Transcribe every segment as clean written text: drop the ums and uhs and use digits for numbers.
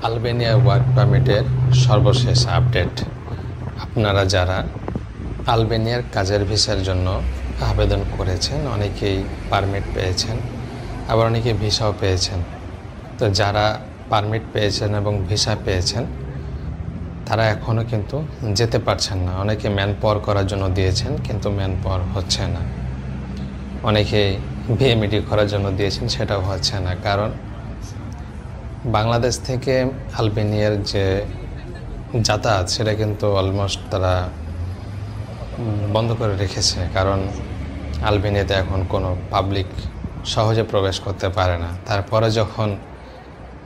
Albania work পারমিটের সর্বশেষ update. আপনারা যারা আলবেনিয়ার কাজের ভিসার জন্য আবেদন করেছেন, অনেকেই পারমিট পেয়েছেন, আবার অনেকে ভিসাও পেয়েছেন। তো যারা পারমিট পেয়েছেন এবং ভিসা পেয়েছেন তারা এখনও কিন্তু যেতে পারছেন না। অনেকে ম্যান পাওয়ার করার জন্য দিয়েছেন, কিন্তু ম্যান পাওয়ার হচ্ছে না। অনেকে ভিএমইডি করার জন্য দিয়েছেন, সেটাও হচ্ছে না। কারণ বাংলাদেশ থেকে আলবেনিয়ার যে যাতায়াত সেটা কিন্তু অলমোস্ট তারা বন্ধ করে রেখেছে। কারণ আলবেনিয়াতে এখন কোনো পাবলিক সহজে প্রবেশ করতে পারে না। তারপরে যখন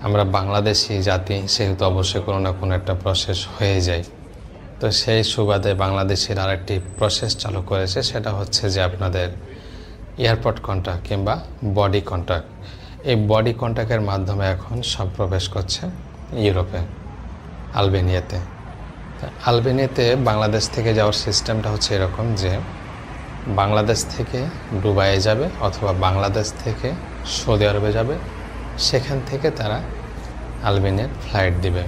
আমরা বাংলাদেশি জাতি, সেহেতু অবশ্যই কোনো না কোনো একটা প্রসেস হয়ে যায়। তো সেই সুবাদে বাংলাদেশের আরেকটি প্রসেস চালু করেছে, সেটা হচ্ছে যে আপনাদের এয়ারপোর্ট কন্ট্যাক্ট কিংবা বডি কন্ট্যাক্ট। এই বডি কন্ট্যাক্টের মাধ্যমে এখন সব প্রবেশ করছে ইউরোপে, আলবেনিয়াতে। আলবেনিয়াতে বাংলাদেশ থেকে যাওয়ার সিস্টেমটা হচ্ছে এরকম যে বাংলাদেশ থেকে দুবাইয়ে যাবে অথবা বাংলাদেশ থেকে সৌদি আরবে যাবে, সেখান থেকে তারা আলবেনিয়ার ফ্লাইট দিবে।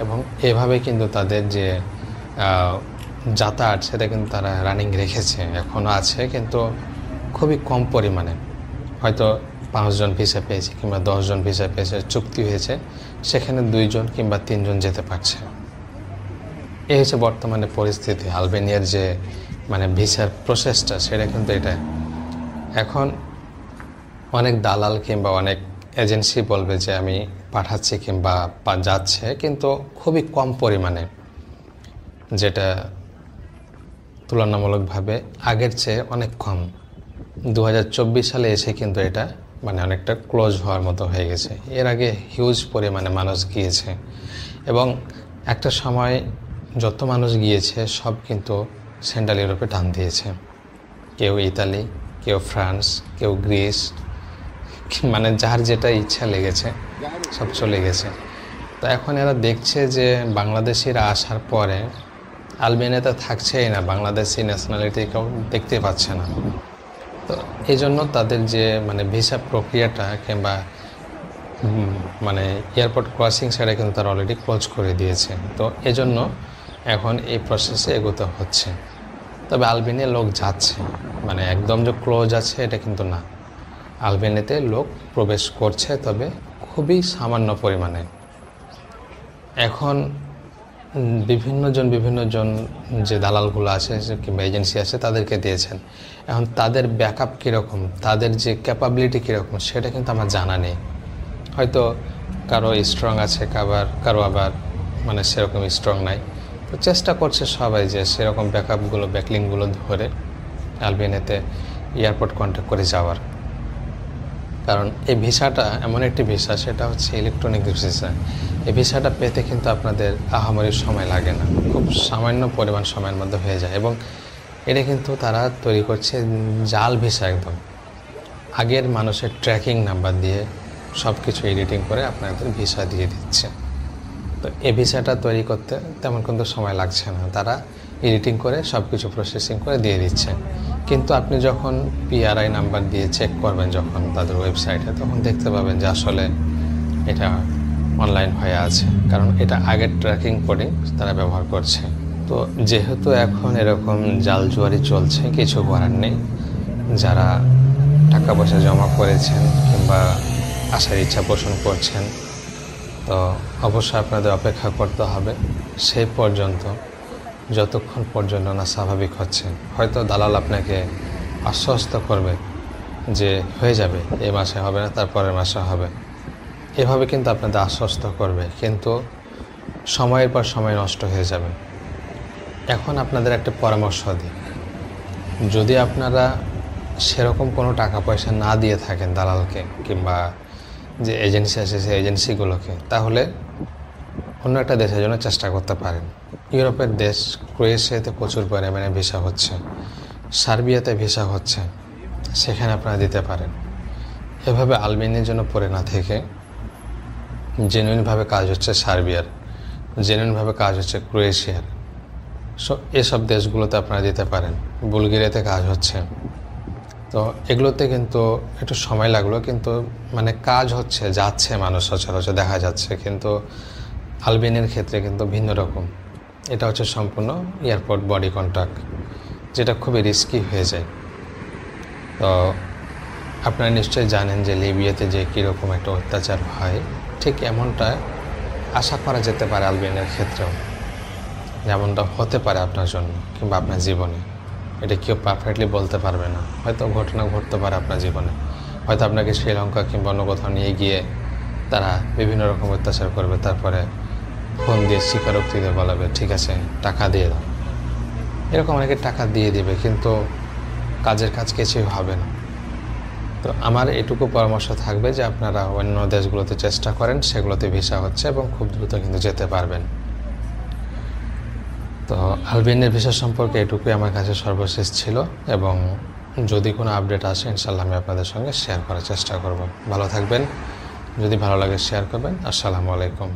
এবং এভাবে কিন্তু তাদের যে যাতায়াত সেটা কিন্তু তারা রানিং রেখেছে, এখনও আছে, কিন্তু খুবই কম পরিমাণে। হয়তো 5 জন ভিসা পেয়েছে কিংবা 10 জন ভিসা পেয়েছে, চুক্তি হয়েছে, সেখানে 2 জন কিংবা 3 জন যেতে পারছে। এই হচ্ছে বর্তমানে পরিস্থিতি। আলবেনিয়ার যে ভিসার প্রসেসটা সেটা কিন্তু এটা। এখন অনেক দালাল কিংবা অনেক এজেন্সি বলবে যে আমি পাঠাচ্ছি কিংবা যাচ্ছে, কিন্তু খুবই কম পরিমাণে, যেটা তুলনামূলকভাবে আগের চেয়ে অনেক কম। 2024 সালে এসে কিন্তু এটা অনেকটা ক্লোজ হওয়ার মতো হয়ে গেছে। এর আগে হিউজ পরিমাণে মানুষ গিয়েছে, এবং একটা সময় যত মানুষ গিয়েছে সব কিন্তু সেন্ট্রাল ইউরোপে টান দিয়েছে। কেউ ইতালি, কেউ ফ্রান্স, কেউ গ্রিস, যার যেটা ইচ্ছা লেগেছে সব চলে গেছে। তো এখন এরা দেখছে যে বাংলাদেশিরা আসার পরে আলবেনিয়াতে থাকছেই না, বাংলাদেশি ন্যাশনালিটি কেউ দেখতে পাচ্ছে না। তো এই জন্য তাদের যে ভিসা প্রক্রিয়াটা কিংবা এয়ারপোর্ট ক্রসিং সেটা কিন্তু তারা অলরেডি ক্লোজ করে দিয়েছে। তো এজন্য এখন এই প্রসেসে এগোতে হচ্ছে। তবে আলবেনিয়া লোক যাচ্ছে, একদম যে ক্লোজ আছে এটা কিন্তু না। আলবেনিয়াতে লোক প্রবেশ করছে, তবে খুবই সামান্য পরিমাণে। এখন বিভিন্ন জন যে দালালগুলো আছে কিংবা এজেন্সি আছে তাদেরকে দিয়েছেন। এখন তাদের ব্যাকআপ কীরকম, তাদের যে ক্যাপাবিলিটি কীরকম সেটা কিন্তু আমার জানা নেই। হয়তো কারো স্ট্রং আছে, কারো আবার সেরকম স্ট্রং নাই। তো চেষ্টা করছে সবাই যে সেরকম ব্যাকআপগুলো, ব্যাকলিংগুলো ধরে আলবেনিয়াতে এয়ারপোর্ট কন্ট্যাক্ট করে যাওয়ার। কারণ এই ভিসাটা এমন একটি ভিসা, সেটা হচ্ছে ইলেকট্রনিক ভিসা। এই ভিসাটা পেতে কিন্তু আপনাদের আহামরি সময় লাগে না, খুব সামান্য পরিমাণ সময়ের মধ্যে হয়ে যায়। এবং এটা কিন্তু তারা তৈরি করছে জাল ভিসা, একদম আগের মানুষের ট্র্যাকিং নাম্বার দিয়ে সব কিছু এডিটিং করে আপনাদের ভিসা দিয়ে দিচ্ছে। তো এই ভিসাটা তৈরি করতে তেমন কিন্তু সময় লাগছে না, তারা এডিটিং করে সব কিছু প্রসেসিং করে দিয়ে দিচ্ছে। কিন্তু আপনি যখন পিআরআই নাম্বার দিয়ে চেক করবেন যখন তাদের ওয়েবসাইটে, তখন দেখতে পাবেন যে আসলে এটা অনলাইন হয়ে আছে, কারণ এটা আগের ট্র্যাকিং কোডিং তারা ব্যবহার করছে। তো যেহেতু এখন এরকম জালজুয়ারি চলছে, কিছু করার নেই। যারা টাকা পয়সা জমা করেছেন কিংবা আসার ইচ্ছা পোষণ করছেন, তো অবশ্যই আপনাদের অপেক্ষা করতে হবে সেই পর্যন্ত, যতক্ষণ পর্যন্ত না স্বাভাবিক হচ্ছে। হয়তো দালাল আপনাকে আশ্বস্ত করবে যে হয়ে যাবে, এই মাসে হবে না, তারপরের মাসে হবে, এভাবে কিন্তু আপনাদের আশ্বস্ত করবে, কিন্তু সময়ের পর সময় নষ্ট হয়ে যাবে। এখন আপনাদের একটা পরামর্শ দিই, যদি আপনারা সেরকম কোনো টাকা পয়সা না দিয়ে থাকেন দালালকে কিংবা যে এজেন্সি আছে সেই এজেন্সিগুলোকে, তাহলে অন্য একটা দেশের জন্য চেষ্টা করতে পারেন। ইউরোপের দেশ ক্রোয়েশিয়াতে প্রচুর পরিমাণে ভিসা হচ্ছে, সার্বিয়াতে ভিসা হচ্ছে, সেখানে আপনারা দিতে পারেন। এভাবে আলবেনিয়ার জন্য পড়ে না থেকে জেনুইনভাবে কাজ হচ্ছে সার্বিয়ার, জেনুইনভাবে কাজ হচ্ছে ক্রোয়েশিয়ার, এসব দেশগুলোতে আপনারা দিতে পারেন। বুলগেরিয়াতে কাজ হচ্ছে। তো এগুলোতে কিন্তু একটু সময় লাগলো, কিন্তু কাজ হচ্ছে, যাচ্ছে মানুষ সচরাচর দেখা যাচ্ছে, কিন্তু আলবেনিয়ার ক্ষেত্রে কিন্তু ভিন্ন রকম। এটা হচ্ছে সম্পূর্ণ এয়ারপোর্ট বডি কন্ট্যাক্ট, যেটা খুবই রিস্কি হয়ে যায়। তো আপনারা নিশ্চয়ই জানেন যে লিবিয়াতে যে কীরকম একটা অত্যাচার হয়, ঠিক এমনটা আশা করা যেতে পারে আলবেনিয়ার ক্ষেত্রেও, যেমনটা হতে পারে আপনার জন্য কিংবা আপনার জীবনে। এটা কেউ পারফেক্টলি বলতে পারবে না, হয়তো ঘটনা ঘটতে পারে আপনার জীবনে। হয়তো আপনাকে শ্রীলঙ্কা কিংবা অন্য কোথাও নিয়ে গিয়ে তারা বিভিন্ন রকম অত্যাচার করবে, তারপরে ফোন দিয়ে স্বীকারোক্তি দিয়ে বলাবে ঠিক আছে টাকা দিয়ে দাও। এরকম অনেকে টাকা দিয়ে দেবে, কিন্তু কাজের কাজ কিছুই হবে না। তো আমার এটুকু পরামর্শ থাকবে যে আপনারা অন্য দেশগুলোতে চেষ্টা করেন, সেগুলোতে ভিসা হচ্ছে এবং খুব দ্রুত কিন্তু যেতে পারবেন। তো আলবেনিয়ার ভিসা সম্পর্কে এটুকুই আমার কাছে সর্বশেষ ছিল, এবং যদি কোনো আপডেট আসে ইনশাল্লাহ আমি আপনাদের সঙ্গে শেয়ার করার চেষ্টা করব। ভালো থাকবেন, যদি ভালো লাগে শেয়ার করবেন। আসসালামু আলাইকুম।